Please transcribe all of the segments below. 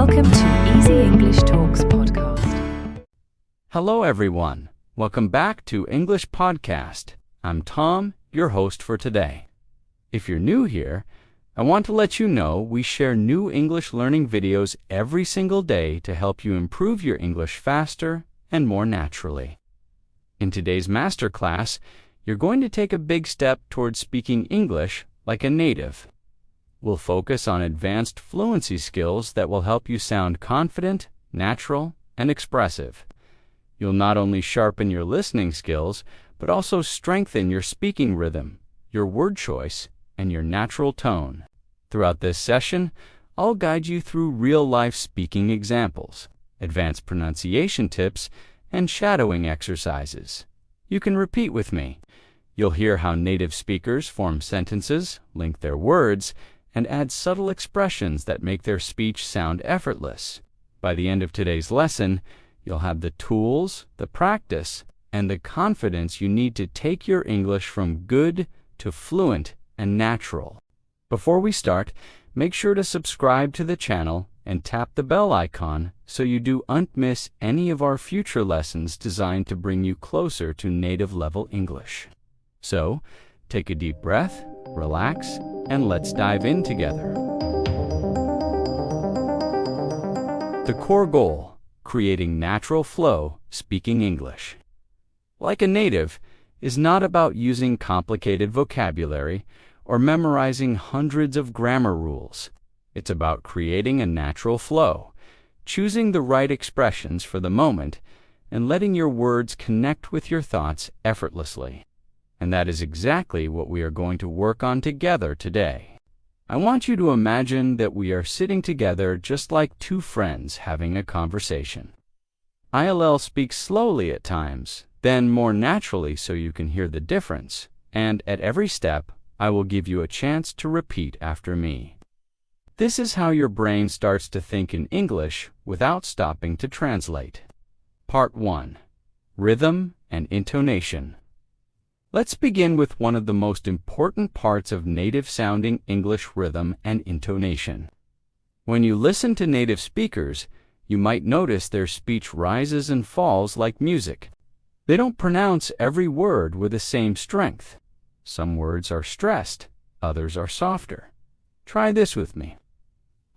Welcome to Easy English Talks podcast. Hello, everyone. Welcome back to English Podcast. I'm Tom, your host for today. If you're new here, I want to let you know we share new English learning videos every single day to help you improve your English faster and more naturally. In today's masterclass, you're going to take a big step towards speaking English like a native. We'll focus on advanced fluency skills that will help you sound confident, natural, and expressive. You'll not only sharpen your listening skills, but also strengthen your speaking rhythm, your word choice, and your natural tone. Throughout this session, I'll guide you through real-life speaking examples, advanced pronunciation tips, and shadowing exercises. You can repeat with me. You'll hear how native speakers form sentences, link their words, and add subtle expressions that make their speech sound effortless. By the end of today's lesson, you'll have the tools, the practice, and the confidence you need to take your English from good to fluent and natural. Before we start, make sure to subscribe to the channel and tap the bell icon so you don't miss any of our future lessons designed to bring you closer to native level English. So, take a deep breath, relax, and let's dive in together. The core goal: creating natural flow speaking English. Like a native, is not about using complicated vocabulary or memorizing hundreds of grammar rules. It's about creating a natural flow, choosing the right expressions for the moment, and letting your words connect with your thoughts effortlessly. And that is exactly what we are going to work on together today. I want you to imagine that we are sitting together just like two friends having a conversation. ILL speaks slowly at times, then more naturally so you can hear the difference, and at every step, I will give you a chance to repeat after me. This is how your brain starts to think in English without stopping to translate. Part 1. Rhythm and Intonation. Let's begin with one of the most important parts of native-sounding English: rhythm and intonation. When you listen to native speakers, you might notice their speech rises and falls like music. They don't pronounce every word with the same strength. Some words are stressed, others are softer. Try this with me.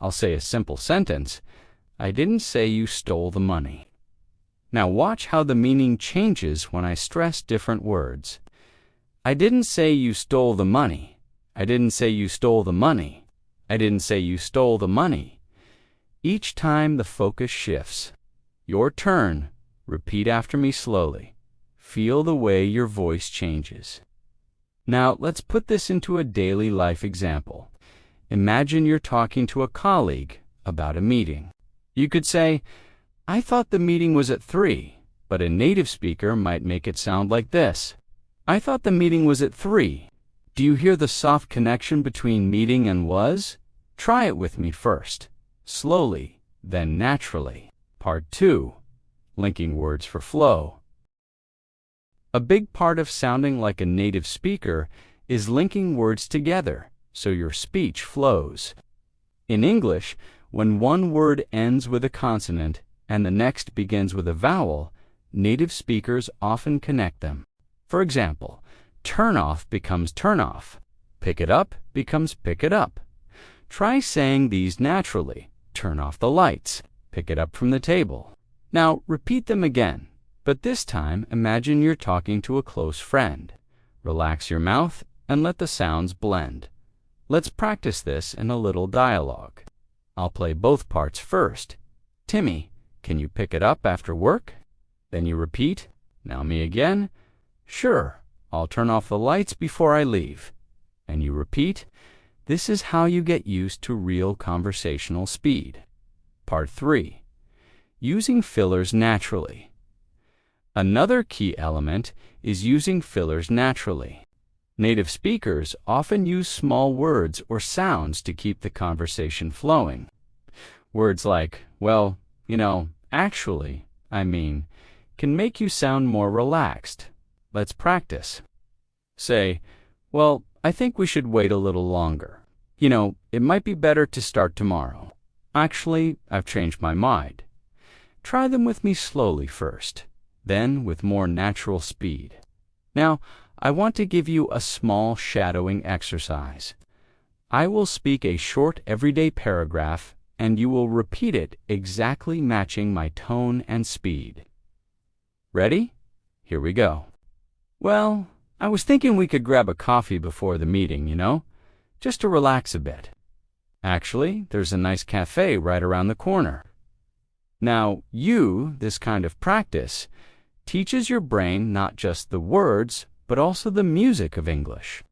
I'll say a simple sentence. I didn't say you stole the money. Now watch how the meaning changes when I stress different words. I didn't say you stole the money. I didn't say you stole the money. I didn't say you stole the money. Each time the focus shifts. Your turn. Repeat after me slowly. Feel the way your voice changes. Now let's put this into a daily life example. Imagine you're talking to a colleague about a meeting. You could say, I thought the meeting was at 3, but a native speaker might make it sound like this. I thought the meeting was at 3. Do you hear the soft connection between meeting and was? Try it with me first. Slowly, then naturally. Part 2. Linking words for flow. A big part of sounding like a native speaker is linking words together so your speech flows. In English, when one word ends with a consonant and the next begins with a vowel, native speakers often connect them. For example, turn off becomes turn off. Pick it up becomes pick it up. Try saying these naturally. Turn off the lights. Pick it up from the table. Now repeat them again, but this time imagine you're talking to a close friend. Relax your mouth and let the sounds blend. Let's practice this in a little dialogue. I'll play both parts first. Timmy, can you pick it up after work? Then you repeat. Now me again. Sure, I'll turn off the lights before I leave. And you repeat. This is how you get used to real conversational speed. Part 3. Using fillers naturally. Another key element is using fillers naturally. Native speakers often use small words or sounds to keep the conversation flowing. Words like, well, actually, I mean, can make you sound more relaxed. Let's practice. Say, well, I think we should wait a little longer. It might be better to start tomorrow. Actually, I've changed my mind. Try them with me slowly first, then with more natural speed. Now, I want to give you a small shadowing exercise. I will speak a short everyday paragraph, and you will repeat it exactly matching my tone and speed. Ready? Here we go. Well, I was thinking we could grab a coffee before the meeting, just to relax a bit. Actually, there's a nice cafe right around the corner. Now, this kind of practice, teaches your brain not just the words, but also the music of English.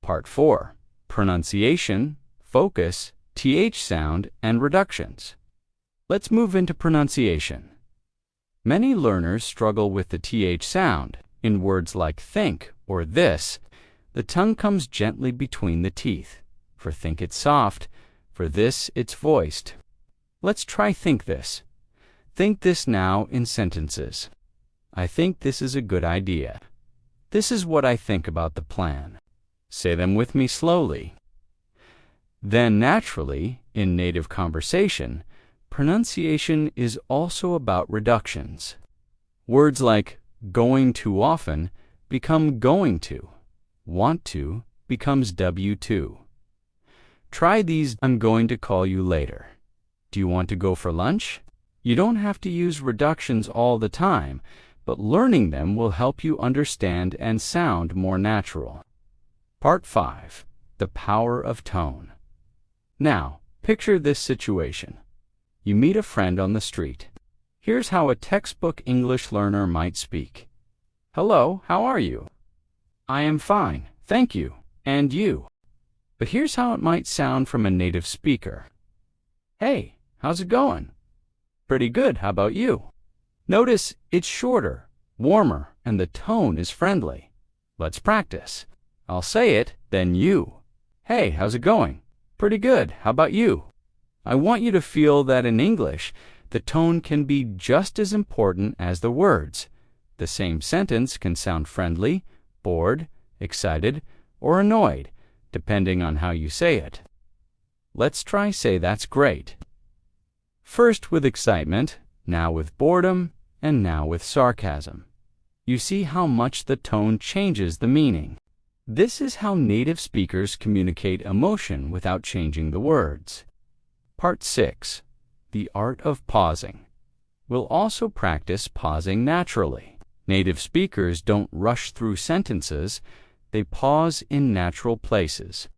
Part 4. Pronunciation, focus, TH sound, and reductions. Let's move into pronunciation. Many learners struggle with the TH sound. In words like think or this, the tongue comes gently between the teeth. For think it's soft, for this it's voiced. Let's try think this. Think this now in sentences. I think this is a good idea. This is what I think about the plan. Say them with me slowly. Then naturally, in native conversation, pronunciation is also about reductions. Words like going too often become going to. Want to becomes W2. Try these. I'm going to call you later. Do you want to go for lunch? You don't have to use reductions all the time, but learning them will help you understand and sound more natural. Part 5. The power of tone. Now, picture this situation. You meet a friend on the street. Here's how a textbook English learner might speak. Hello, how are you? I am fine, thank you. And you? But here's how it might sound from a native speaker. Hey, how's it going? Pretty good, how about you? Notice it's shorter, warmer, and the tone is friendly. Let's practice. I'll say it, then you. Hey, how's it going? Pretty good, how about you? I want you to feel that in English, the tone can be just as important as the words. The same sentence can sound friendly, bored, excited, or annoyed, depending on how you say it. Let's try say that's great. First with excitement, now with boredom, and now with sarcasm. You see how much the tone changes the meaning. This is how native speakers communicate emotion without changing the words. Part 6. The art of pausing. We'll also practice pausing naturally. Native speakers don't rush through sentences, they pause in natural places.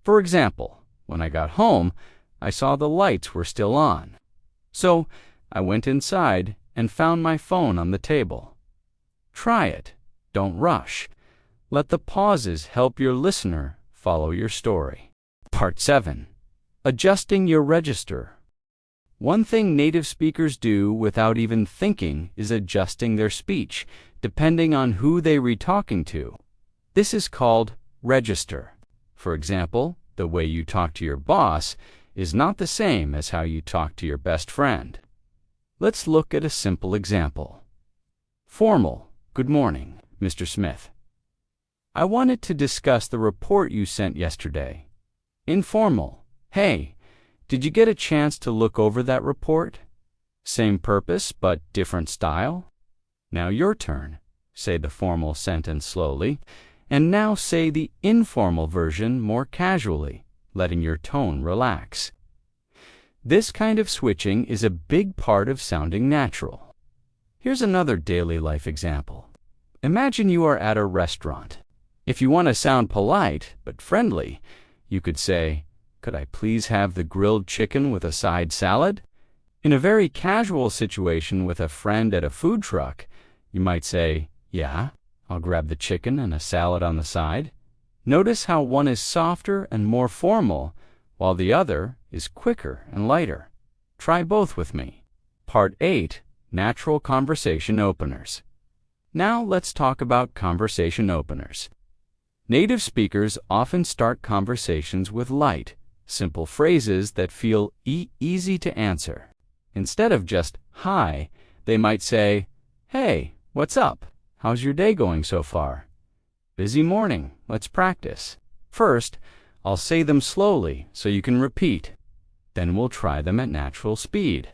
For example, when I got home, I saw the lights were still on. So, I went inside and found my phone on the table. Try it. Don't rush. Let the pauses help your listener follow your story. Part 7. Adjusting your register. One thing native speakers do without even thinking is adjusting their speech, depending on who they are talking to. This is called register. For example, the way you talk to your boss is not the same as how you talk to your best friend. Let's look at a simple example. Formal. Good morning, Mr. Smith. I wanted to discuss the report you sent yesterday. Informal. Hey, did you get a chance to look over that report? Same purpose, but different style? Now your turn. Say the formal sentence slowly, and now say the informal version more casually, letting your tone relax. This kind of switching is a big part of sounding natural. Here's another daily life example. Imagine you are at a restaurant. If you want to sound polite but friendly, you could say, "Could I please have the grilled chicken with a side salad?" In a very casual situation with a friend at a food truck, you might say, "Yeah, I'll grab the chicken and a salad on the side." Notice how one is softer and more formal, while the other is quicker and lighter. Try both with me. Part 8. Natural conversation openers. Now let's talk about conversation openers. Native speakers often start conversations with light, simple phrases that feel easy to answer. Instead of just, "Hi," they might say, "Hey, what's up? How's your day going so far?" "Busy morning. Let's practice." First, I'll say them slowly so you can repeat. Then we'll try them at natural speed.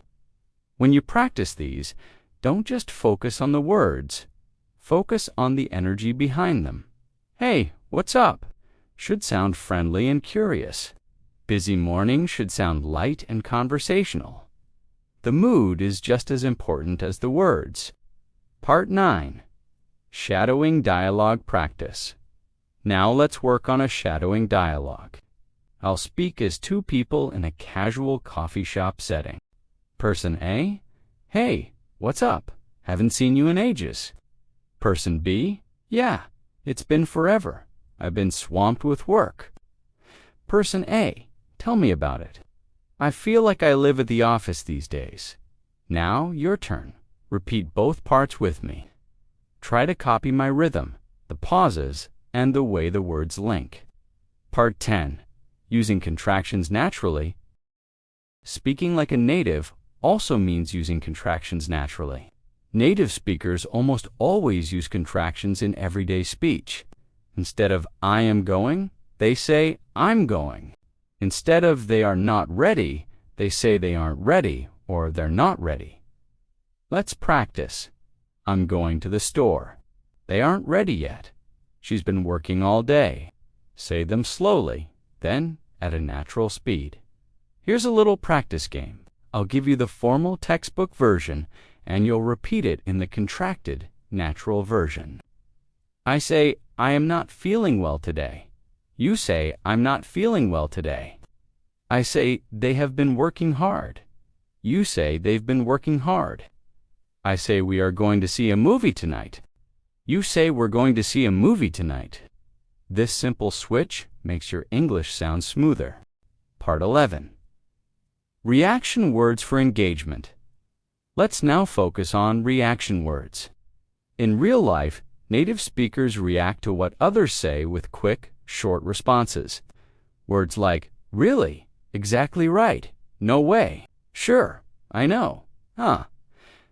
When you practice these, don't just focus on the words. Focus on the energy behind them. Hey, what's up? Should sound friendly and curious. Busy morning should sound light and conversational. The mood is just as important as the words. Part 9. Shadowing Dialogue Practice. Now let's work on a shadowing dialogue. I'll speak as two people in a casual coffee shop setting. Person A, hey, what's up? Haven't seen you in ages. Person B, yeah, it's been forever. I've been swamped with work. Person A, tell me about it. I feel like I live at the office these days. Now, your turn. Repeat both parts with me. Try to copy my rhythm, the pauses, and the way the words link. Part 10. Using contractions naturally. Speaking like a native also means using contractions naturally. Native speakers almost always use contractions in everyday speech. Instead of I am going, they say I'm going. Instead of they are not ready, they say they aren't ready or they're not ready. Let's practice. I'm going to the store. They aren't ready yet. She's been working all day. Say them slowly, then at a natural speed. Here's a little practice game. I'll give you the formal textbook version, and you'll repeat it in the contracted, natural version. I say, I am not feeling well today. You say, I'm not feeling well today. I say, they have been working hard. You say, they've been working hard. I say, we are going to see a movie tonight. You say, we're going to see a movie tonight. This simple switch makes your English sound smoother. Part 11. Reaction words for engagement. Let's now focus on reaction words. In real life, native speakers react to what others say with quick, short responses. Words like, really, exactly right, no way, sure, I know, huh.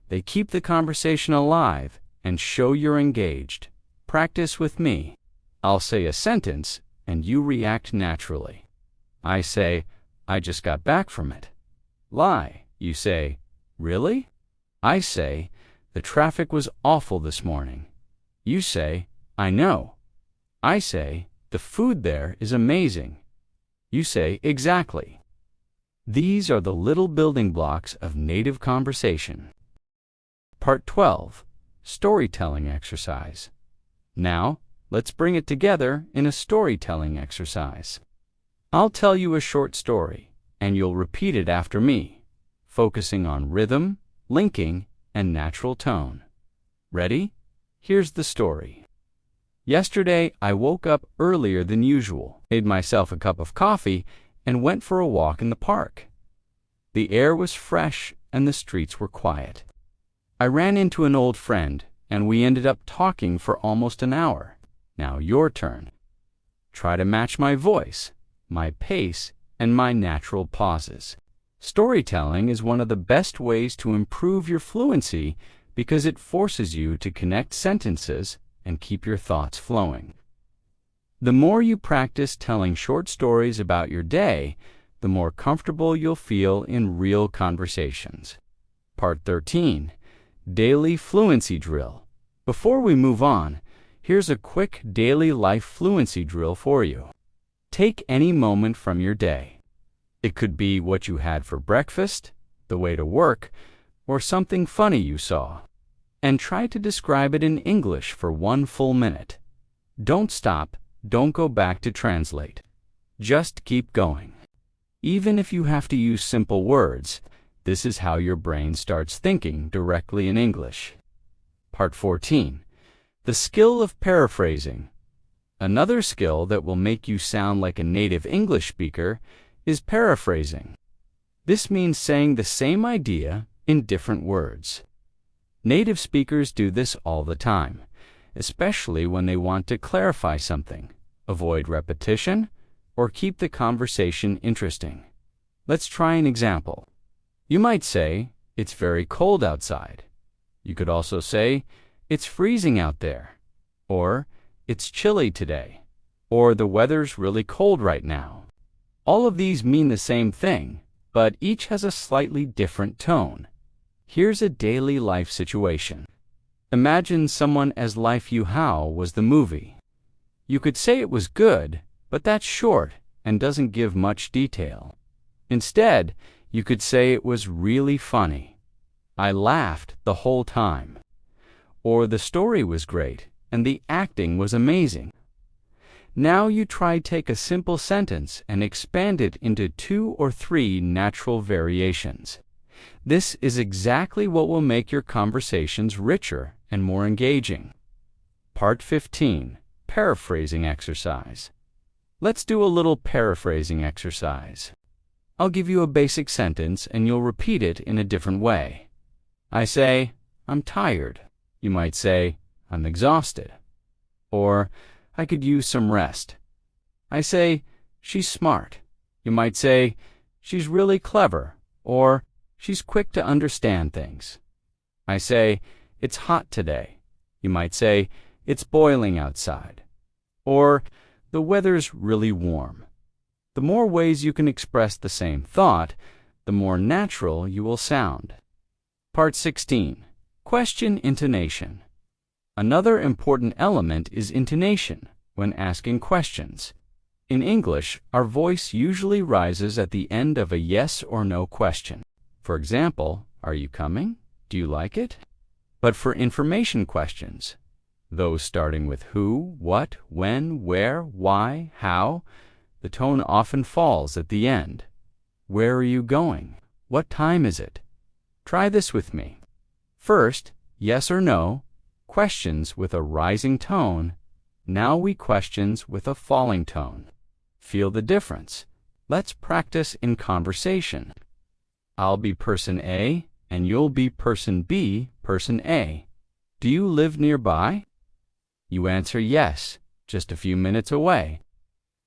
They keep the conversation alive and show you're engaged. Practice with me. I'll say a sentence and you react naturally. I say, I just got back from it. Lie. You say, really? I say, the traffic was awful this morning. You say, I know. I say, the food there is amazing. You say, exactly. These are the little building blocks of native conversation. Part 12. Storytelling exercise. Now, let's bring it together in a storytelling exercise. I'll tell you a short story, and you'll repeat it after me, focusing on rhythm, linking, and natural tone. Ready? Here's the story. Yesterday, I woke up earlier than usual, made myself a cup of coffee, and went for a walk in the park. The air was fresh and the streets were quiet. I ran into an old friend, and we ended up talking for almost an hour. Now your turn. Try to match my voice, my pace, and my natural pauses. Storytelling is one of the best ways to improve your fluency because it forces you to connect sentences and keep your thoughts flowing. The more you practice telling short stories about your day, the more comfortable you'll feel in real conversations. Part 13. Daily Fluency Drill. Before we move on, here's a quick daily life fluency drill for you. Take any moment from your day. It could be what you had for breakfast, the way to work, or something funny you saw. And try to describe it in English for 1 full minute. Don't stop, don't go back to translate. Just keep going. Even if you have to use simple words, this is how your brain starts thinking directly in English. Part 14. The skill of paraphrasing. Another skill that will make you sound like a native English speaker is paraphrasing. This means saying the same idea in different words. Native speakers do this all the time, especially when they want to clarify something, avoid repetition, or keep the conversation interesting. Let's try an example. You might say, it's very cold outside. You could also say, it's freezing out there, or it's chilly today, or the weather's really cold right now. All of these mean the same thing, but each has a slightly different tone. Here's a daily life situation. Imagine someone as life you how was the movie. You could say it was good, but that's short and doesn't give much detail. Instead, you could say it was really funny. I laughed the whole time. Or the story was great and the acting was amazing. Now you try take a simple sentence and expand it into 2 or 3 natural variations. This is exactly what will make your conversations richer and more engaging. Part 15. Paraphrasing exercise. Let's do a little paraphrasing exercise. I'll give you a basic sentence and you'll repeat it in a different way. I say, I'm tired. You might say, I'm exhausted. Or, I could use some rest. I say, she's smart. You might say, she's really clever. Or, she's quick to understand things. I say, it's hot today. You might say, it's boiling outside. Or, the weather's really warm. The more ways you can express the same thought, the more natural you will sound. Part 16. Question intonation. Another important element is intonation when asking questions. In English, our voice usually rises at the end of a yes or no question. For example, are you coming? Do you like it? But for information questions, those starting with who, what, when, where, why, how, the tone often falls at the end. Where are you going? What time is it? Try this with me. First, yes or no, questions with a rising tone. Now we questions with a falling tone. Feel the difference. Let's practice in conversation. I'll be person A, and you'll be person B, person A. Do you live nearby? You answer yes, just a few minutes away.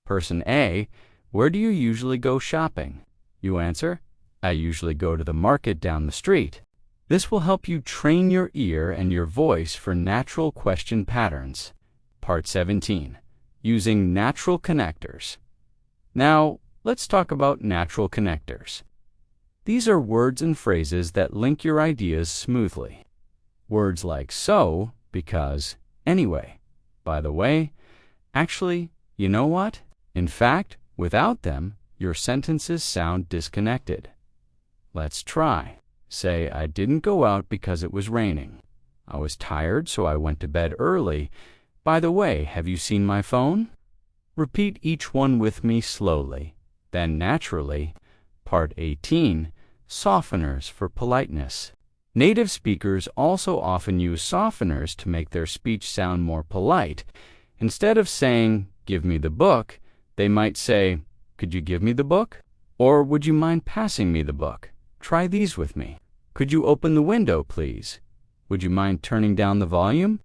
Person A, where do you usually go shopping? You answer, I usually go to the market down the street. This will help you train your ear and your voice for natural question patterns. Part 17. Using natural connectors. Now, let's talk about natural connectors. These are words and phrases that link your ideas smoothly. Words like so, because, anyway, by the way, actually, you know what? In fact, without them, your sentences sound disconnected. Let's try. Say, I didn't go out because it was raining. I was tired, so I went to bed early. By the way, have you seen my phone? Repeat each one with me slowly. Then naturally. Part 18. Softeners for politeness. Native speakers also often use softeners to make their speech sound more polite. Instead of saying, give me the book, they might say, could you give me the book? Or would you mind passing me the book? Try these with me. Could you open the window, please? Would you mind turning down the volume?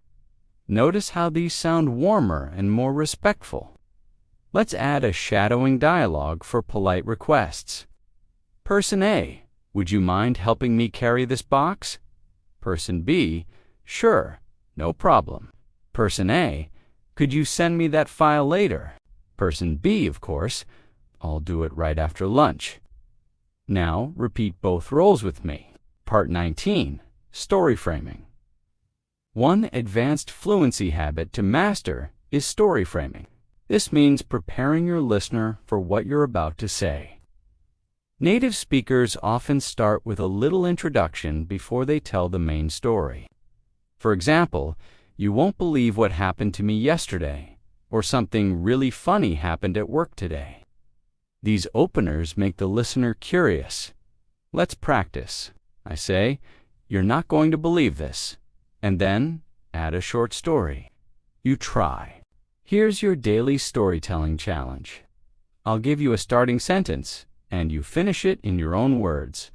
Notice how these sound warmer and more respectful. Let's add a shadowing dialogue for polite requests. Person A, would you mind helping me carry this box? Person B, sure, no problem. Person A, could you send me that file later? Person B, of course, I'll do it right after lunch. Now repeat both roles with me. Part 19. Story framing. One advanced fluency habit to master is story framing. This means preparing your listener for what you're about to say. Native speakers often start with a little introduction before they tell the main story. For example, you won't believe what happened to me yesterday, or something really funny happened at work today. These openers make the listener curious. Let's practice. I say, you're not going to believe this. And then add a short story. You try. Here's your daily storytelling challenge. I'll give you a starting sentence, and you finish it in your own words.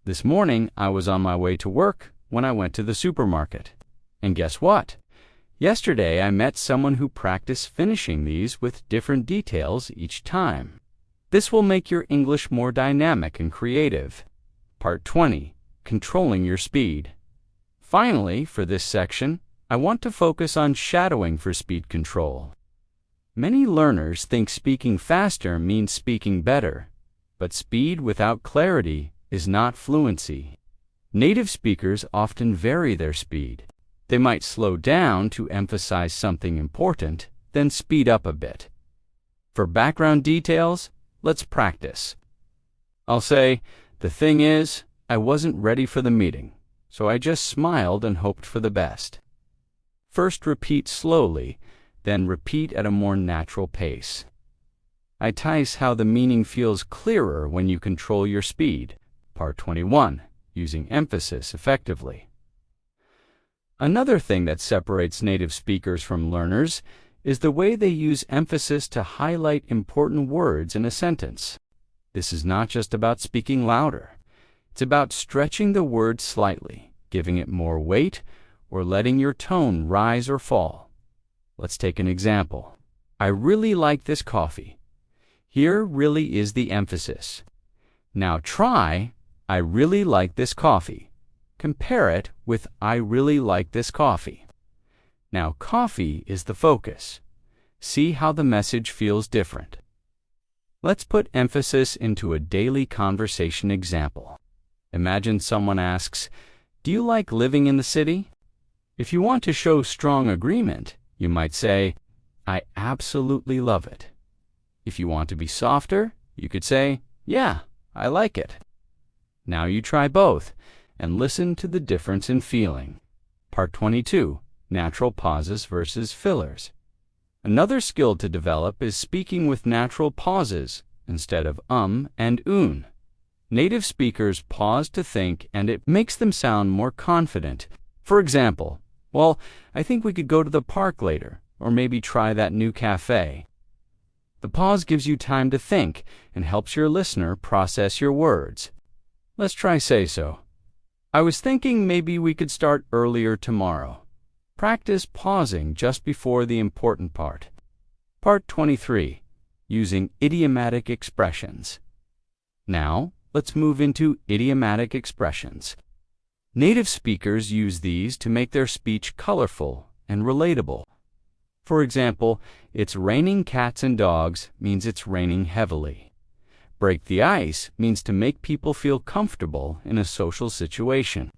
This morning, I was on my way to work when I went to the supermarket. And guess what? Yesterday, I met someone who practiced finishing these with different details each time. This will make your English more dynamic and creative. Part 20. Controlling your speed. Finally, for this section, I want to focus on shadowing for speed control. Many learners think speaking faster means speaking better. But speed without clarity is not fluency. Native speakers often vary their speed. They might slow down to emphasize something important, then speed up a bit. For background details, let's practice. I'll say, "The thing is, I wasn't ready for the meeting, so I just smiled and hoped for the best." First repeat slowly, then repeat at a more natural pace. Notice how the meaning feels clearer when you control your speed. Part 21. Using emphasis effectively. Another thing that separates native speakers from learners is the way they use emphasis to highlight important words in a sentence. This is not just about speaking louder. It's about stretching the word slightly, giving it more weight, or letting your tone rise or fall. Let's take an example. I really like this coffee. Here really is the emphasis. Now try, I really like this coffee. Compare it with I really like this coffee. Now coffee is the focus. See how the message feels different. Let's put emphasis into a daily conversation example. Imagine someone asks, "Do you like living in the city?" If you want to show strong agreement, you might say, "I absolutely love it." If you want to be softer, you could say, "Yeah, I like it." Now you try both and listen to the difference in feeling. Part 22. Natural pauses versus fillers. Another skill to develop is speaking with natural pauses instead of and Native speakers pause to think, and it makes them sound more confident. For example, "Well, I think we could go to the park later, or maybe try that new cafe." The pause gives you time to think and helps your listener process your words. Let's try say so. "I was thinking maybe we could start earlier tomorrow." Practice pausing just before the important part. Part 23. Using idiomatic expressions. Now, let's move into idiomatic expressions. Native speakers use these to make their speech colorful and relatable. For example, "It's raining cats and dogs" means it's raining heavily. "Break the ice" means to make people feel comfortable in a social situation.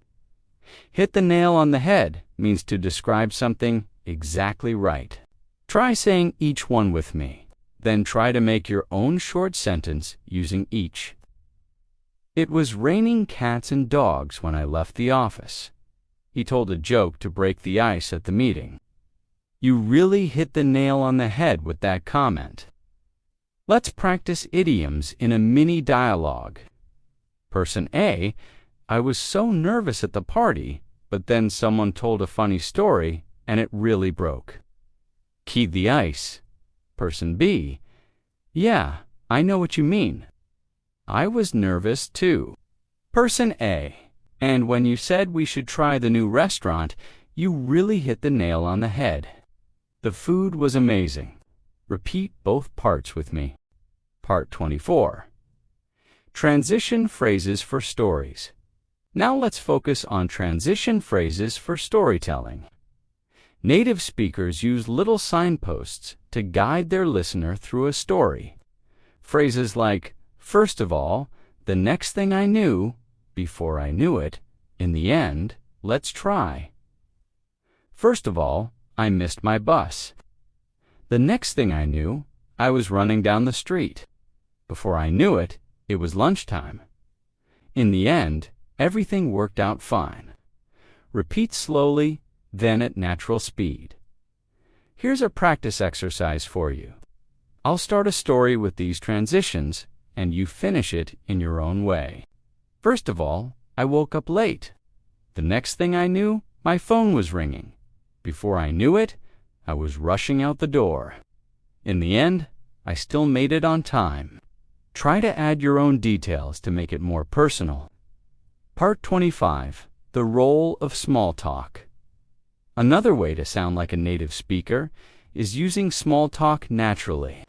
"Hit the nail on the head" means to describe something exactly right. Try saying each one with me. Then try to make your own short sentence using each. "It was raining cats and dogs when I left the office." He told a joke to break the ice at the meeting. You really hit the nail on the head with that comment. Let's practice idioms in a mini dialogue. Person A, "I was so nervous at the party, but then someone told a funny story and it really broke." Keyed the ice. Person B, "Yeah, I know what you mean. I was nervous too." Person A, "And when you said we should try the new restaurant, you really hit the nail on the head. The food was amazing." Repeat both parts with me. Part 24. Transition phrases for stories. Now let's focus on transition phrases for storytelling. Native speakers use little signposts to guide their listener through a story. Phrases like, "First of all," "The next thing I knew," "Before I knew it," "In the end," "Let's try." First of all, I missed my bus. The next thing I knew, I was running down the street. Before I knew it, it was lunchtime. In the end, everything worked out fine. Repeat slowly, then at natural speed. Here's a practice exercise for you. I'll start a story with these transitions, and you finish it in your own way. First of all, I woke up late. The next thing I knew, my phone was ringing. Before I knew it, I was rushing out the door. In the end, I still made it on time. Try to add your own details to make it more personal. Part 25. The role of small talk. Another way to sound like a native speaker is using small talk naturally.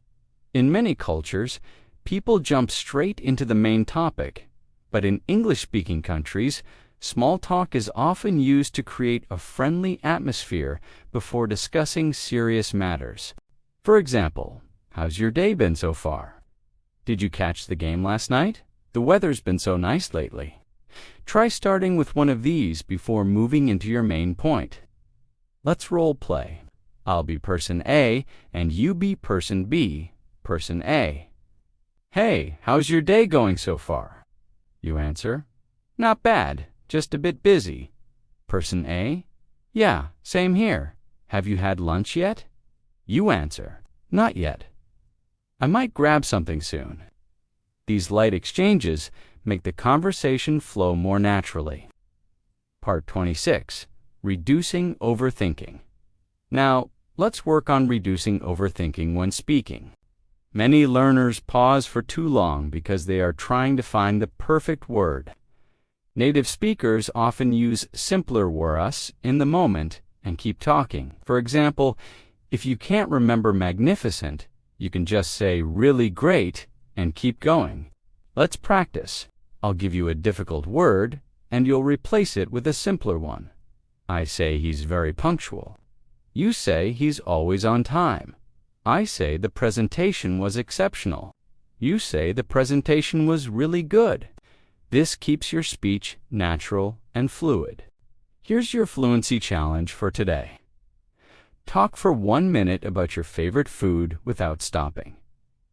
In many cultures, people jump straight into the main topic, but in English-speaking countries, small talk is often used to create a friendly atmosphere before discussing serious matters. For example, "How's your day been so far?" Did you catch the game last night? The weather's been so nice lately. Try starting with one of these before moving into your main point. Let's role play. I'll be person A and you be person B. Person A. Hey, how's your day going so far? You answer, not bad, just a bit busy. Person A. Yeah, same here. Have you had lunch yet? You answer, not yet. I might grab something soon. These light exchanges make the conversation flow more naturally. Part 26. Reducing overthinking. Now, let's work on reducing overthinking when speaking. Many learners pause for too long because they are trying to find the perfect word. Native speakers often use simpler words in the moment and keep talking. For example, if you can't remember magnificent, you can just say really great and keep going. Let's practice. I'll give you a difficult word and you'll replace it with a simpler one. I say he's very punctual. You say he's always on time. I say the presentation was exceptional. You say the presentation was really good. This keeps your speech natural and fluid. Here's your fluency challenge for today. Talk for 1 minute about your favorite food without stopping.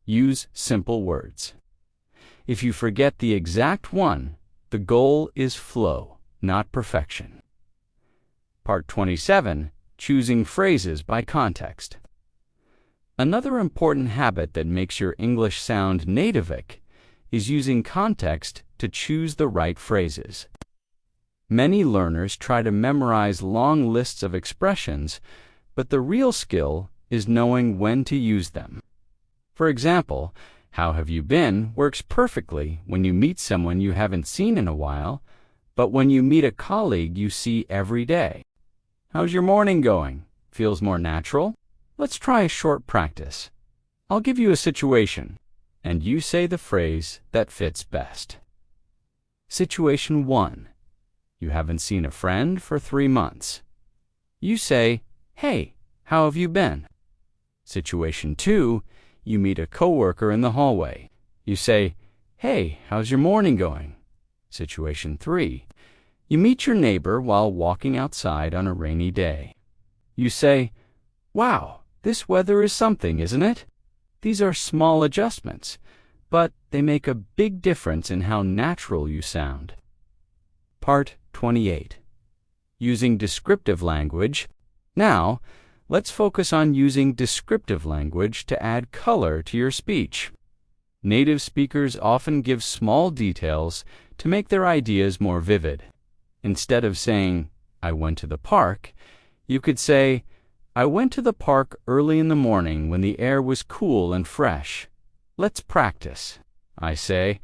Use simple words. If you forget the exact one, the goal is flow, not perfection. Part 27. Choosing phrases by context. Another important habit that makes your English sound nativic is using context to choose the right phrases. Many learners try to memorize long lists of expressions, but the real skill is knowing when to use them. For example, how have you been works perfectly when you meet someone you haven't seen in a while, but when you meet a colleague you see every day. How's your morning going? Feels more natural? Let's try a short practice. I'll give you a situation, and you say the phrase that fits best. Situation 1. You haven't seen a friend for 3 months. You say, hey, how have you been? Situation 2. You meet a coworker in the hallway. You say, hey, how's your morning going? Situation 3. You meet your neighbor while walking outside on a rainy day. You say, wow, this weather is something, isn't it? These are small adjustments, but they make a big difference in how natural you sound. Part 28. Using descriptive language. Now, let's focus on using descriptive language to add color to your speech. Native speakers often give small details to make their ideas more vivid. Instead of saying, I went to the park, you could say, I went to the park early in the morning when the air was cool and fresh. Let's practice. I say,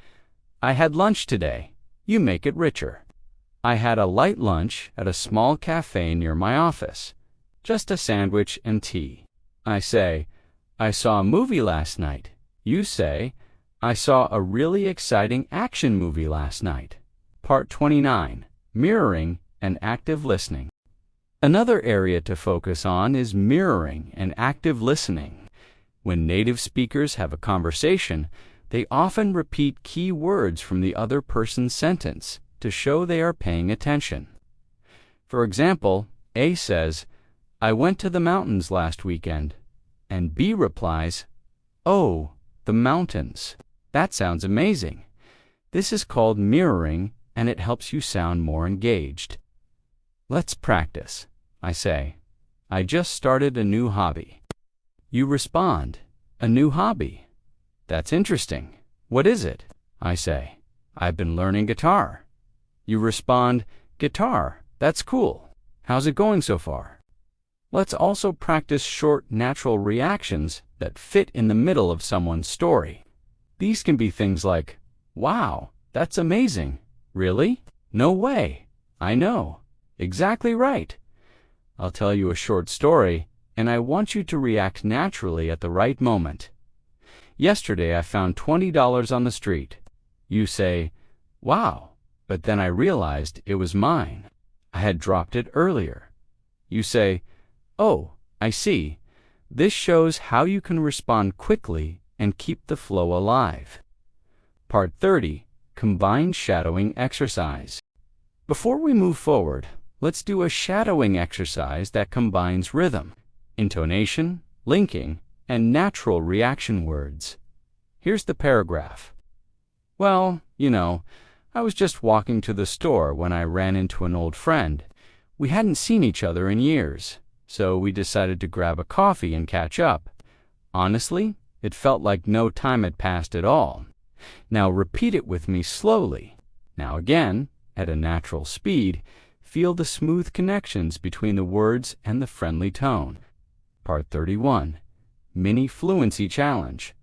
I had lunch today. You make it richer. I had a light lunch at a small cafe near my office. Just a sandwich and tea. I say, I saw a movie last night. You say, I saw a really exciting action movie last night. Part 29. Mirroring and active listening. Another area to focus on is mirroring and active listening. When native speakers have a conversation, they often repeat key words from the other person's sentence to show they are paying attention. For example, A says, I went to the mountains last weekend, and B replies, oh, the mountains. That sounds amazing. This is called mirroring, and it helps you sound more engaged. Let's practice. I say, I just started a new hobby. You respond, a new hobby. That's interesting. What is it? I say, I've been learning guitar. You respond, guitar. That's cool. How's it going so far? Let's also practice short, natural reactions that fit in the middle of someone's story. These can be things like, wow, that's amazing. Really? No way. I know. Exactly right. I'll tell you a short story, and I want you to react naturally at the right moment. Yesterday I found $20 on the street. You say, wow, but then I realized it was mine. I had dropped it earlier. You say, oh, I see. This shows how you can respond quickly and keep the flow alive. Part 30. Combined shadowing exercise. Before we move forward, let's do a shadowing exercise that combines rhythm, intonation, linking, and natural reaction words. Here's the paragraph. Well, I was just walking to the store when I ran into an old friend. We hadn't seen each other in years, so we decided to grab a coffee and catch up. Honestly, it felt like no time had passed at all. Now repeat it with me slowly. Now again, at a natural speed, feel the smooth connections between the words and the friendly tone. Part 31. Mini Fluency Challenge.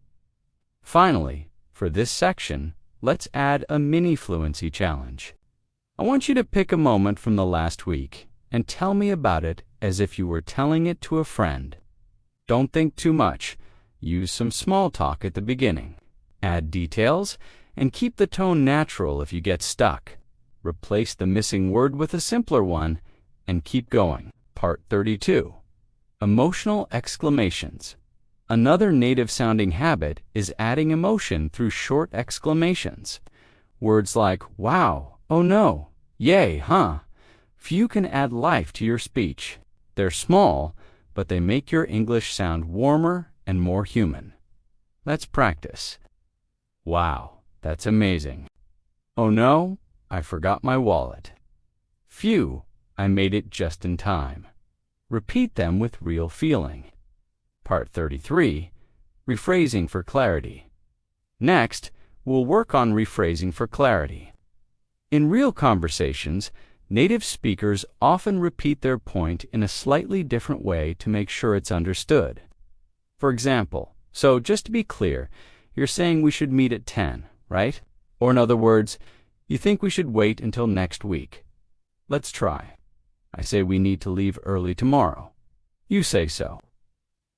Finally, for this section, let's add a mini fluency challenge. I want you to pick a moment from the last week and tell me about it as if you were telling it to a friend. Don't think too much. Use some small talk at the beginning. Add details and keep the tone natural if you get stuck. Replace the missing word with a simpler one and keep going. Part 32. Emotional exclamations. Another native-sounding habit is adding emotion through short exclamations. Words like, wow, oh no, yay, huh? Few can add life to your speech. They're small, but they make your English sound warmer and more human. Let's practice. Wow, that's amazing. Oh no, I forgot my wallet. Phew, I made it just in time. Repeat them with real feeling. Part 33. Rephrasing for clarity. Next, we'll work on rephrasing for clarity. In real conversations, native speakers often repeat their point in a slightly different way to make sure it's understood. For example, so just to be clear, you're saying we should meet at 10, right? Or in other words, you think we should wait until next week. Let's try. I say we need to leave early tomorrow. You say so.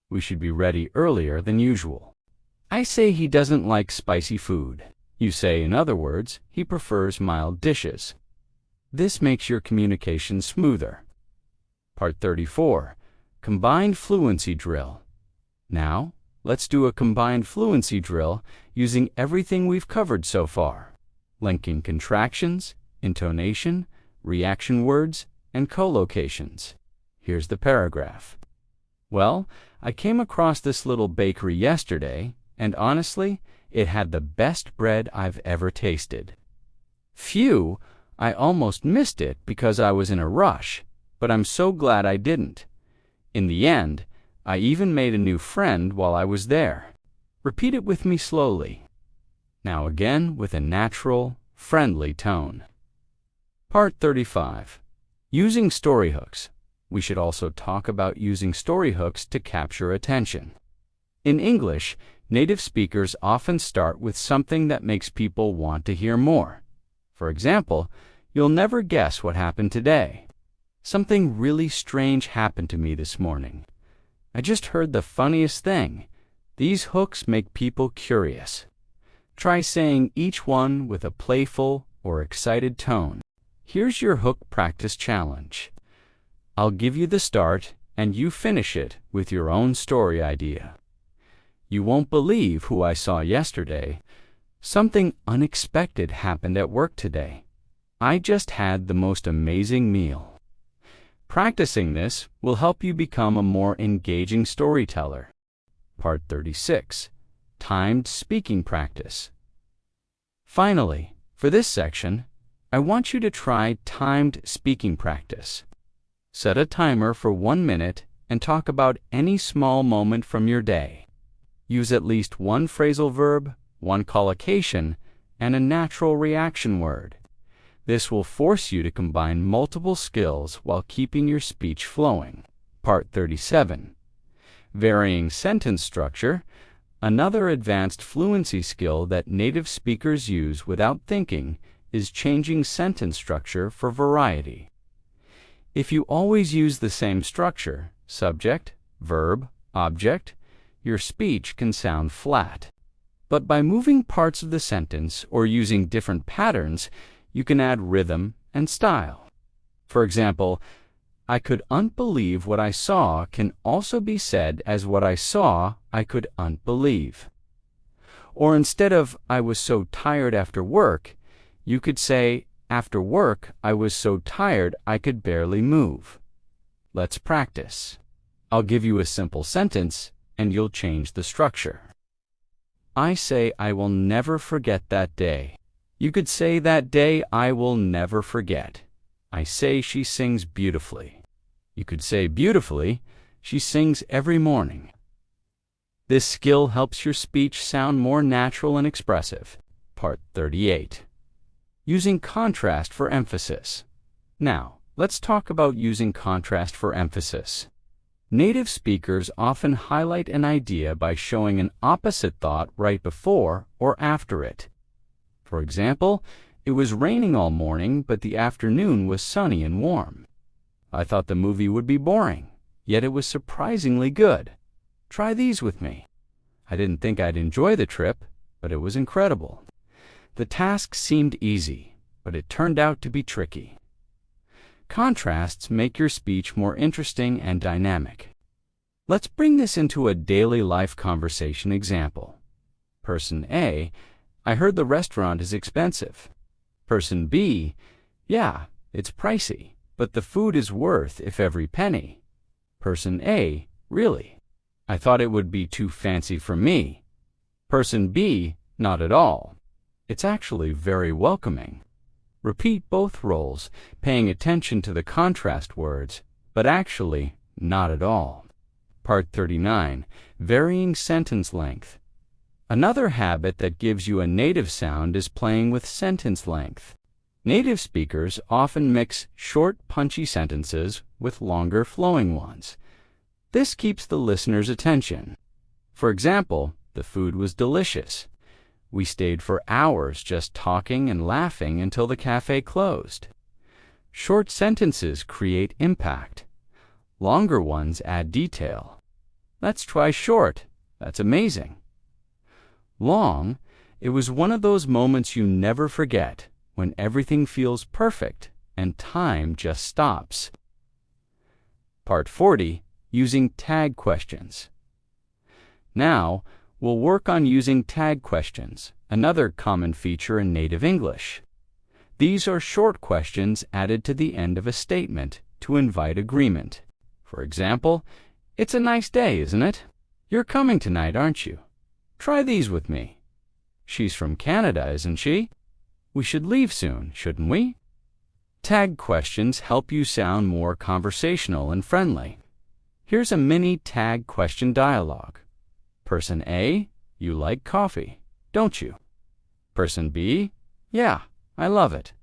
We should be ready earlier than usual. I say he doesn't like spicy food. You say, in other words, he prefers mild dishes. This makes your communication smoother. Part 34. Combined fluency drill. Now, let's do a combined fluency drill using everything we've covered so far. Linking contractions, intonation, reaction words, and collocations. Here's the paragraph. Well, I came across this little bakery yesterday, and honestly, it had the best bread I've ever tasted. Phew, I almost missed it because I was in a rush, but I'm so glad I didn't. In the end, I even made a new friend while I was there. Repeat it with me slowly. Now again with a natural, friendly tone. Part 35. Using story hooks. We should also talk about using story hooks to capture attention. In English, native speakers often start with something that makes people want to hear more. For example, you'll never guess what happened today. Something really strange happened to me this morning. I just heard the funniest thing. These hooks make people curious. Try saying each one with a playful or excited tone. Here's your hook practice challenge. I'll give you the start, and you finish it with your own story idea. You won't believe who I saw yesterday. Something unexpected happened at work today. I just had the most amazing meal. Practicing this will help you become a more engaging storyteller. Part 36. Timed speaking practice. Finally, for this section, I want you to try timed speaking practice. Set a timer for 1 minute and talk about any small moment from your day. Use at least one phrasal verb, one collocation, and a natural reaction word. This will force you to combine multiple skills while keeping your speech flowing. Part 37. Varying sentence structure. Another advanced fluency skill that native speakers use without thinking is changing sentence structure for variety. If you always use the same structure, subject, verb, object, your speech can sound flat. But by moving parts of the sentence or using different patterns, you can add rhythm and style. For example, I could unbelieve what I saw can also be said as what I saw I could unbelieve. Or instead of I was so tired after work, you could say, after work, I was so tired I could barely move. Let's practice. I'll give you a simple sentence, and you'll change the structure. I say I will never forget that day. You could say that day I will never forget. I say she sings beautifully. You could say beautifully, she sings every morning. This skill helps your speech sound more natural and expressive. Part 38. Using contrast for emphasis. Now, let's talk about using contrast for emphasis. Native speakers often highlight an idea by showing an opposite thought right before or after it. For example, it was raining all morning, but the afternoon was sunny and warm. I thought the movie would be boring, yet it was surprisingly good. Try these with me. I didn't think I'd enjoy the trip, but it was incredible. The task seemed easy, but it turned out to be tricky. Contrasts make your speech more interesting and dynamic. Let's bring this into a daily life conversation example. Person A, I heard the restaurant is expensive. Person B, yeah, it's pricey, but the food is worth if every penny. Person A, really? I thought it would be too fancy for me. Person B, not at all. It's actually very welcoming. Repeat both roles, paying attention to the contrast words, but actually not at all. Part 39. Varying sentence length. Another habit that gives you a native sound is playing with sentence length. Native speakers often mix short, punchy sentences with longer, flowing ones. This keeps the listener's attention. For example, the food was delicious. We stayed for hours just talking and laughing until the cafe closed. Short sentences create impact. Longer ones add detail. Let's try short. That's amazing. Long, it was one of those moments you never forget, when everything feels perfect and time just stops. Part 40. Using tag questions. Now, we'll work on using tag questions, another common feature in native English. These are short questions added to the end of a statement to invite agreement. For example, it's a nice day, isn't it? You're coming tonight, aren't you? Try these with me. She's from Canada, isn't she? We should leave soon, shouldn't we? Tag questions help you sound more conversational and friendly. Here's a mini tag question dialogue. Person A, you like coffee, don't you? Person B, yeah, I love it.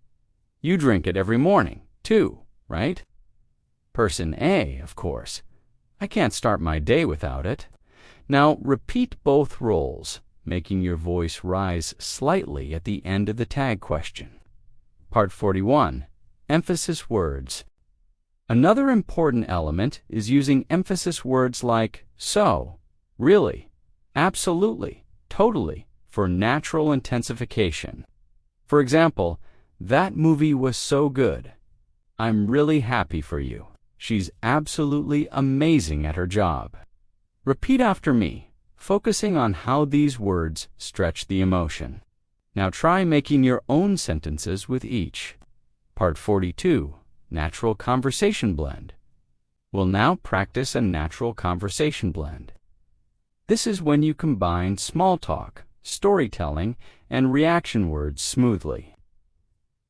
You drink it every morning, too, right? Person A, of course. I can't start my day without it. Now repeat both roles, making your voice rise slightly at the end of the tag question. Part 41. Emphasis words. Another important element is using emphasis words like so, really, absolutely, totally for natural intensification. For example, that movie was so good. I'm really happy for you. She's absolutely amazing at her job. Repeat after me, focusing on how these words stretch the emotion. Now try making your own sentences with each. Part 42. Natural conversation blend. We'll now practice a natural conversation blend. This is when you combine small talk, storytelling, and reaction words smoothly.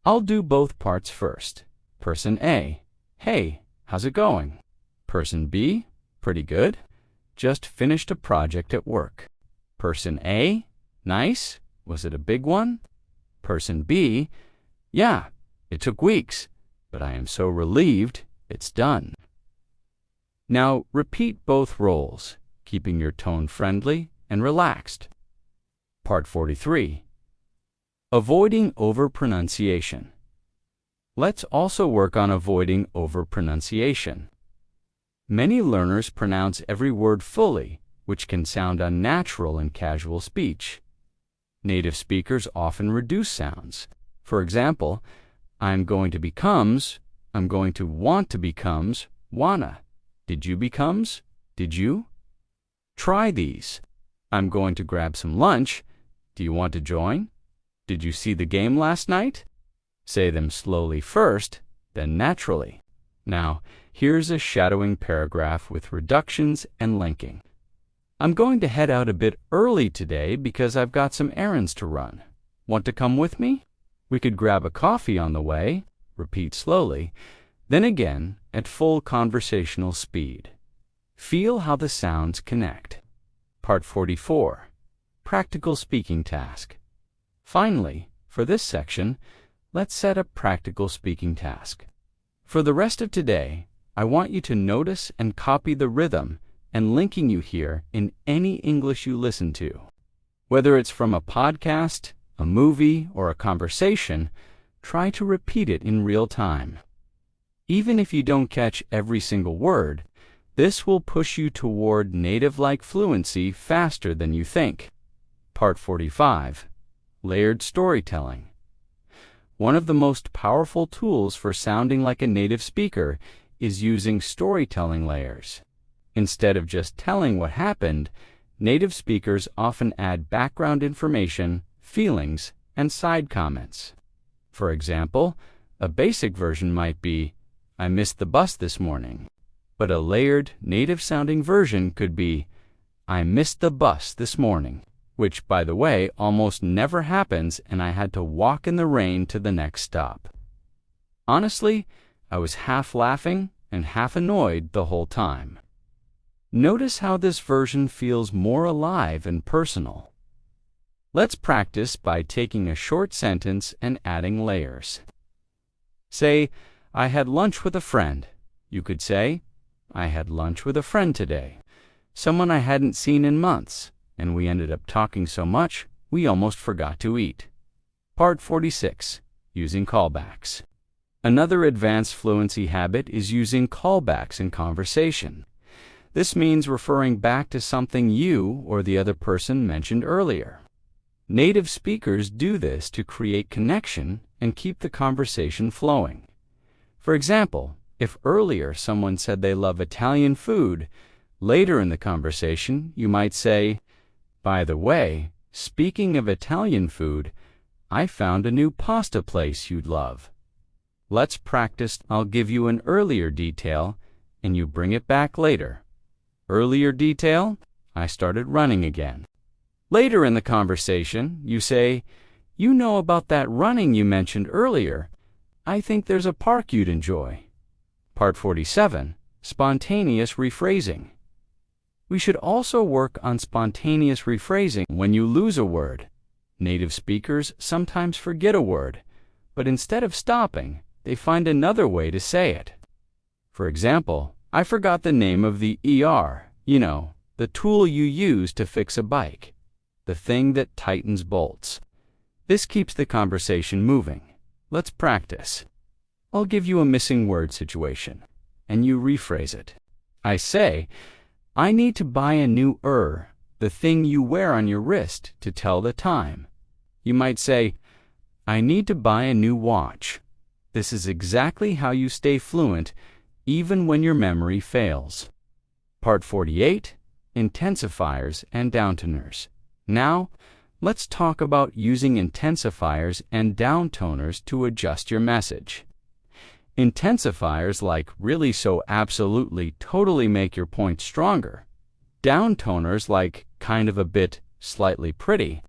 I'll do both parts first. Person A, hey, how's it going? Person B, pretty good. Just finished a project at work. Person A, nice. Was it a big one? Person B, yeah, it took weeks, but I am so relieved it's done. Now repeat both roles, keeping your tone friendly and relaxed. Part 43. Avoiding overpronunciation. Let's also work on avoiding overpronunciation. Many learners pronounce every word fully, which can sound unnatural in casual speech. Native speakers often reduce sounds. For example, I'm going to becomes, I'm going to want to becomes, wanna. Did you becomes, did you? Try these. I'm going to grab some lunch Do you want to join? Did you see the game last night? Say them slowly first, then naturally. Now, here's a shadowing paragraph with reductions and linking. I'm going to head out a bit early today because I've got some errands to run. Want to come with me? We could grab a coffee on the way. Repeat slowly, then again at full conversational speed. Feel how the sounds connect. Part 44. Practical speaking task. Finally, for this section, let's set a practical speaking task. For the rest of today, I want you to notice and copy the rhythm and linking you hear in any English you listen to. Whether it's from a podcast, a movie, or a conversation, try to repeat it in real time. Even if you don't catch every single word, this will push you toward native-like fluency faster than you think. Part 45. Layered storytelling. One of the most powerful tools for sounding like a native speaker is using storytelling layers. Instead of just telling what happened, native speakers often add background information, feelings, and side comments. For example, a basic version might be, I missed the bus this morning. But a layered, native-sounding version could be, I missed the bus this morning, which, by the way, almost never happens, and I had to walk in the rain to the next stop. Honestly, I was half laughing and half annoyed the whole time. Notice how this version feels more alive and personal. Let's practice by taking a short sentence and adding layers. Say, I had lunch with a friend. You could say, I had lunch with a friend today, someone I hadn't seen in months, and we ended up talking so much we almost forgot to eat. Part 46. Using callbacks. Another advanced fluency habit is using callbacks in conversation. This means referring back to something you or the other person mentioned earlier. Native speakers do this to create connection and keep the conversation flowing. For example, if earlier someone said they love Italian food, later in the conversation you might say, by the way, speaking of Italian food, I found a new pasta place you'd love. Let's practice. I'll give you an earlier detail and you bring it back later. Earlier detail, I started running again. Later in the conversation, you say, you know about that running you mentioned earlier. I think there's a park you'd enjoy. Part 47. Spontaneous rephrasing. We should also work on spontaneous rephrasing when you lose a word. Native speakers sometimes forget a word, but instead of stopping, they find another way to say it. For example, I forgot the name of the ER, the tool you use to fix a bike, the thing that tightens bolts. This keeps the conversation moving. Let's practice. I'll give you a missing word situation, and you rephrase it. I say, I need to buy a new the thing you wear on your wrist to tell the time. You might say, I need to buy a new watch. This is exactly how you stay fluent, even when your memory fails. Part 48. Intensifiers and downtoners. Now, let's talk about using intensifiers and downtoners to adjust your message. Intensifiers like really so absolutely totally make your point stronger. Downtoners like kind of a bit slightly pretty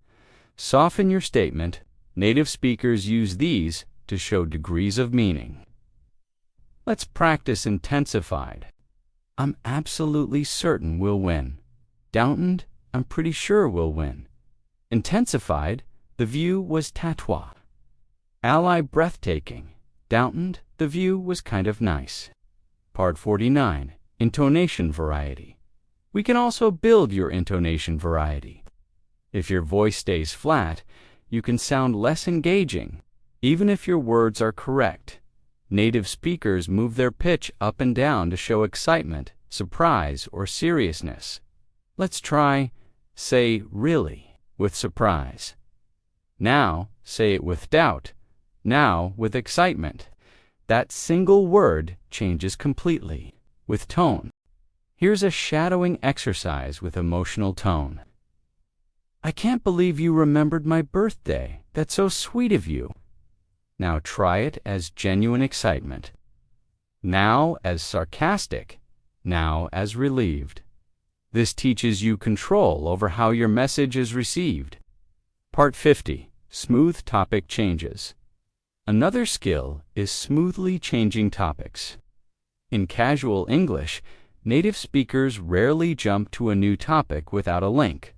soften your statement. Native speakers use these to show degrees of meaning. Let's practice intensified. I'm absolutely certain we'll win. Downtoned, I'm pretty sure we'll win. Intensified, the view was tatois. Ally breathtaking. Downtoned, the view was kind of nice. Part 49. Intonation variety. We can also build your intonation variety. If your voice stays flat, you can sound less engaging, even if your words are correct. Native speakers move their pitch up and down to show excitement, surprise, or seriousness. Let's try, say really, with surprise. Now, say it with doubt. Now, with excitement. That single word changes completely, with tone. Here's a shadowing exercise with emotional tone. I can't believe you remembered my birthday. That's so sweet of you. Now try it as genuine excitement. Now as sarcastic. Now as relieved. This teaches you control over how your message is received. Part 50. Smooth topic changes. Another skill is smoothly changing topics. In casual English, native speakers rarely jump to a new topic without a link.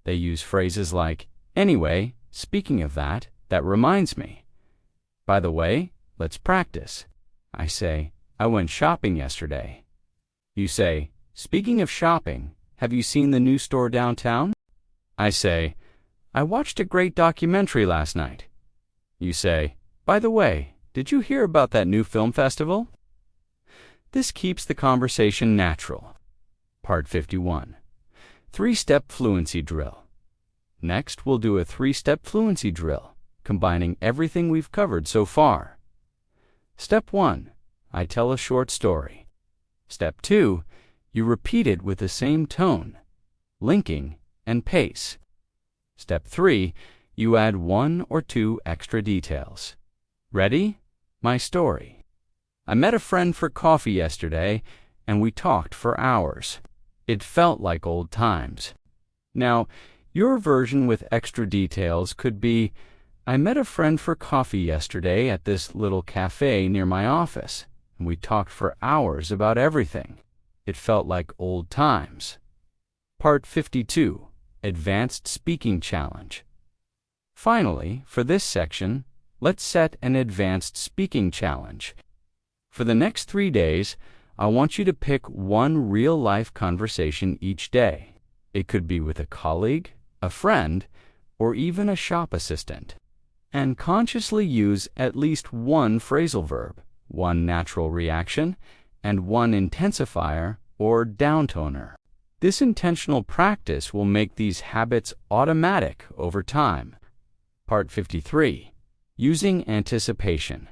They use phrases like, "Anyway, speaking of that, that reminds me. By the way, let's practice." I say, "I went shopping yesterday." You say, "Speaking of shopping, have you seen the new store downtown?" I say, "I watched a great documentary last night." You say, "By the way, did you hear about that new film festival?" This keeps the conversation natural. Part 51. 3-step fluency drill. Next, we'll do a 3-step fluency drill, combining everything we've covered so far. Step 1. I tell a short story. Step 2. You repeat it with the same tone, linking, and pace. Step 3. You add 1 or 2 extra details. Ready? My story. I met a friend for coffee yesterday, and we talked for hours. It felt like old times. Now, your version with extra details could be, I met a friend for coffee yesterday at this little cafe near my office, and we talked for hours about everything. It felt like old times. Part 52. Advanced Speaking Challenge. Finally, for this section, let's set an advanced speaking challenge. For the next 3 days, I want you to pick one real-life conversation each day. It could be with a colleague, a friend, or even a shop assistant. And consciously use at least one phrasal verb, one natural reaction, and one intensifier or downtoner. This intentional practice will make these habits automatic over time. Part 53. Using anticipation.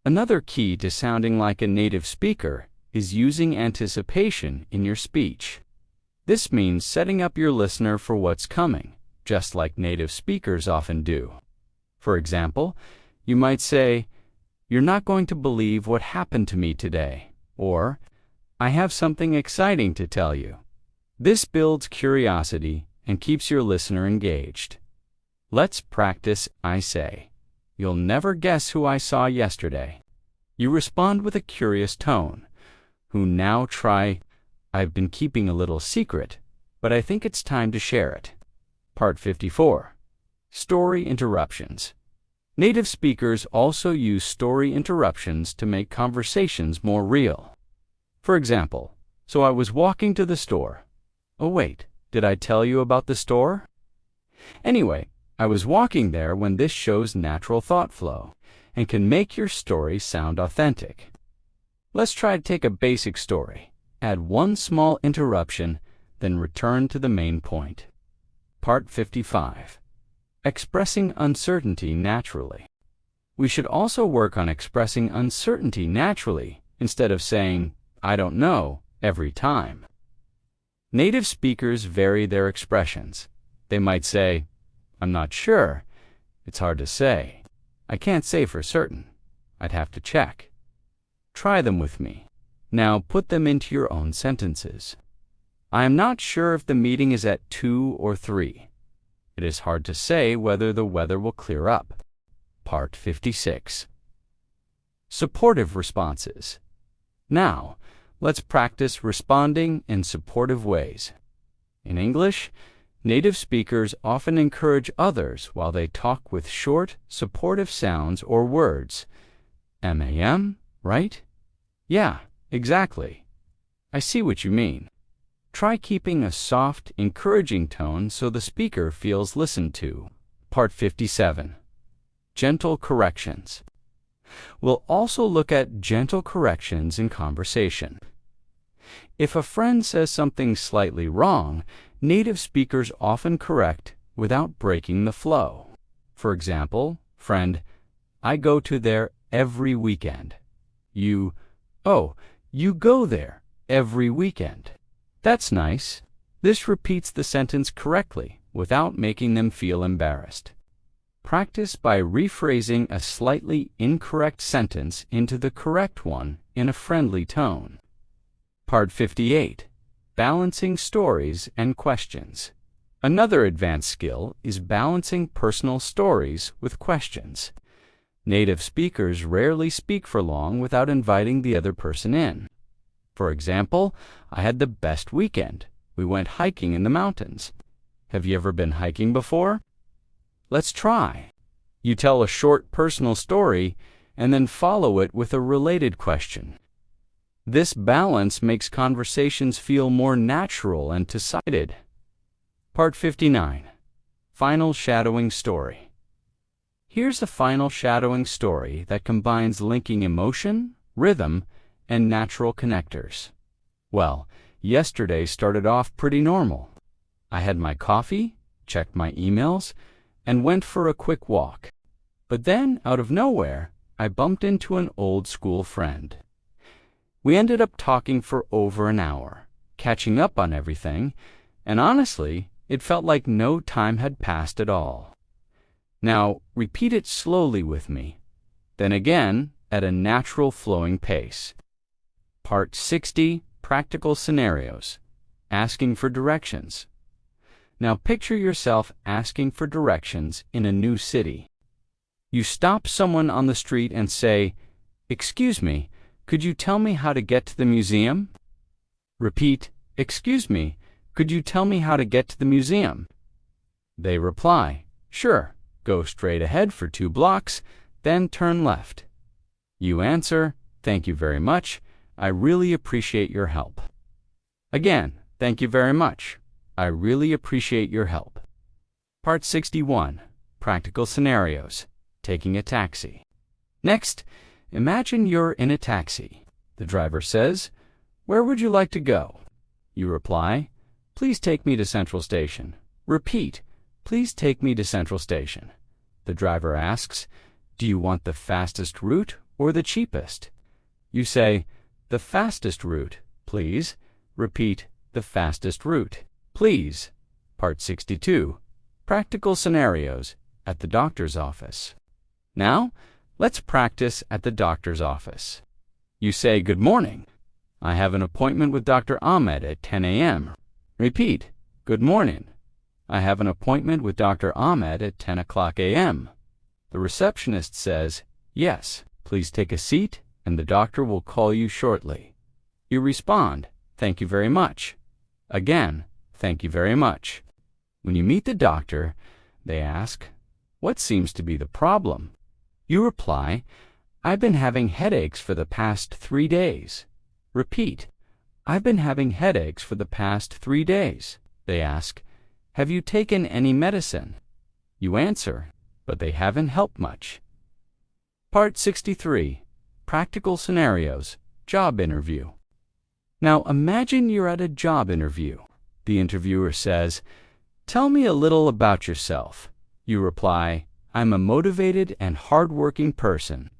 Another key to sounding like a native speaker is using anticipation in your speech. This means setting up your listener for what's coming, just like native speakers often do. For example, you might say, "You're not going to believe what happened to me today," or, "I have something exciting to tell you." This builds curiosity and keeps your listener engaged. Let's practice I say. You'll never guess who I saw yesterday. You respond with a curious tone. Who now try, I've been keeping a little secret, but I think it's time to share it. Part 54. Story interruptions. Native speakers also use story interruptions to make conversations more real. For example, so I was walking to the store. Oh wait, did I tell you about the store? Anyway, I was walking there when this shows natural thought flow and can make your story sound authentic. Let's try to take a basic story, add one small interruption, then return to the main point. Part 55. Expressing uncertainty naturally. We should also work on expressing uncertainty naturally instead of saying, "I don't know," every time. Native speakers vary their expressions. They might say, "I'm not sure. It's hard to say. I can't say for certain. I'd have to check." Try them with me. Now put them into your own sentences. I am not sure if the meeting is at 2 or 3. It is hard to say whether the weather will clear up. Part 56. Supportive responses. Now, let's practice responding in supportive ways. In English, native speakers often encourage others while they talk with short, supportive sounds or words. "Ma'am, right? Yeah, exactly. I see what you mean." Try keeping a soft, encouraging tone so the speaker feels listened to. Part 57. Gentle corrections. We'll also look at gentle corrections in conversation. If a friend says something slightly wrong, native speakers often correct without breaking the flow. For example, friend, "I go to there every weekend." You, "Oh, you go there every weekend." That's nice. This repeats the sentence correctly without making them feel embarrassed. Practice by rephrasing a slightly incorrect sentence into the correct one in a friendly tone. Part 58. Balancing stories and questions. Another advanced skill is balancing personal stories with questions. Native speakers rarely speak for long without inviting the other person in. For example, I had the best weekend. We went hiking in the mountains. Have you ever been hiking before? Let's try. You tell a short personal story and then follow it with a related question. This balance makes conversations feel more natural and two-sided. Part 59. Final shadowing story. Here's a final shadowing story that combines linking emotion, rhythm, and natural connectors. Well, yesterday started off pretty normal. I had my coffee, checked my emails, and went for a quick walk. But then, out of nowhere, I bumped into an old school friend. We ended up talking for over an hour, catching up on everything, and honestly, it felt like no time had passed at all. Now, repeat it slowly with me, then again at a natural flowing pace. Part 60, Practical Scenarios. Asking for directions. Now picture yourself asking for directions in a new city. You stop someone on the street and say, "Excuse me, could you tell me how to get to the museum?" Repeat, "Excuse me, could you tell me how to get to the museum?" They reply, "Sure, go straight ahead for 2 blocks, then turn left." You answer, "Thank you very much. I really appreciate your help." Again, "Thank you very much. I really appreciate your help." Part 61. Practical Scenarios. Taking a taxi. Next, imagine you're in a taxi. The driver says, "Where would you like to go?" You reply, "Please take me to Central Station." Repeat, "Please take me to Central Station." The driver asks, "Do you want the fastest route or the cheapest?" You say, "The fastest route, please." Repeat, "The fastest route, please." Part 62. Practical Scenarios at the doctor's office. Now, let's practice at the doctor's office. You say, "Good morning. I have an appointment with Dr. Ahmed at 10 a.m. Repeat, "Good morning. I have an appointment with Dr. Ahmed at 10 o'clock a.m. The receptionist says, "Yes, please take a seat and the doctor will call you shortly." You respond, "Thank you very much." Again, "Thank you very much." When you meet the doctor, they ask, "What seems to be the problem?" You reply, "I've been having headaches for the past 3 days." Repeat, "I've been having headaches for the past 3 days." They ask, "Have you taken any medicine?" You answer, "But they haven't helped much." Part 63. Practical Scenarios. Job interview. Now imagine you're at a job interview. The interviewer says, "Tell me a little about yourself." You reply, "I'm a motivated and hardworking person,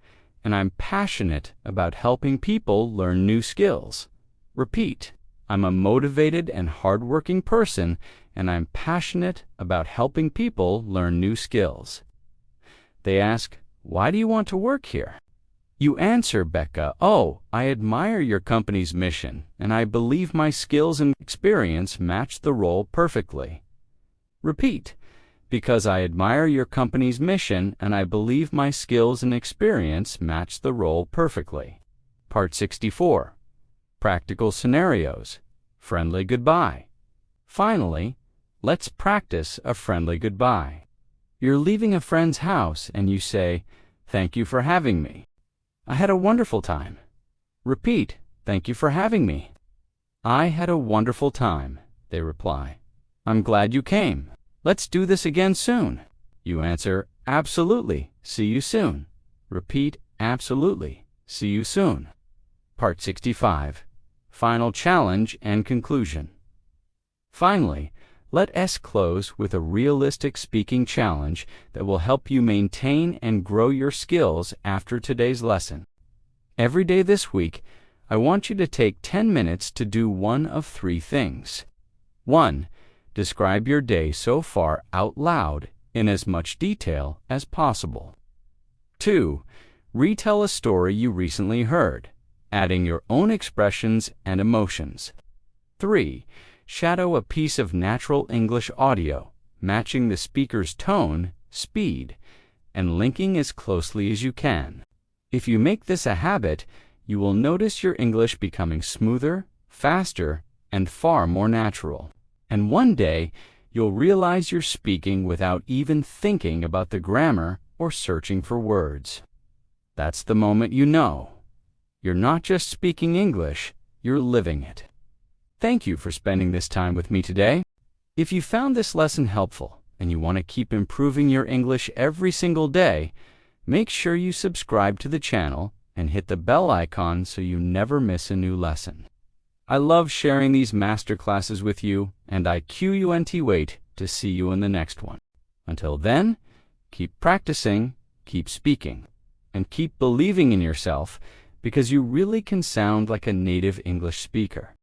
and I'm passionate about helping people learn new skills." Repeat, "I'm a motivated and hardworking person, and I'm passionate about helping people learn new skills." They ask, "Why do you want to work here?" You answer, Becca, "Oh, I admire your company's mission, and I believe my skills and experience match the role perfectly." Repeat, "Because I admire your company's mission, and I believe my skills and experience match the role perfectly." Part 64. Practical Scenarios. Friendly Goodbye. Finally, let's practice a friendly goodbye. You're leaving a friend's house and you say, "Thank you for having me. I had a wonderful time." Repeat, "Thank you for having me." "I had a wonderful time," they reply. "I'm glad you came. Let's do this again soon." You answer, "Absolutely. See you soon." Repeat, "Absolutely. See you soon." Part 65. Final Challenge and Conclusion. Finally, let us close with a realistic speaking challenge that will help you maintain and grow your skills after today's lesson. Every day this week, I want you to take 10 minutes to do one of 3 things. 1. Describe your day so far out loud in as much detail as possible. 2. Retell a story you recently heard, adding your own expressions and emotions. 3. Shadow a piece of natural English audio, matching the speaker's tone, speed, and linking as closely as you can. If you make this a habit, you will notice your English becoming smoother, faster, and far more natural. And one day, you'll realize you're speaking without even thinking about the grammar or searching for words. That's the moment you know. You're not just speaking English, you're living it. Thank you for spending this time with me today. If you found this lesson helpful and you want to keep improving your English every single day, make sure you subscribe to the channel and hit the bell icon so you never miss a new lesson. I love sharing these masterclasses with you, and I can't wait to see you in the next one. Until then, keep practicing, keep speaking, and keep believing in yourself, because you really can sound like a native English speaker.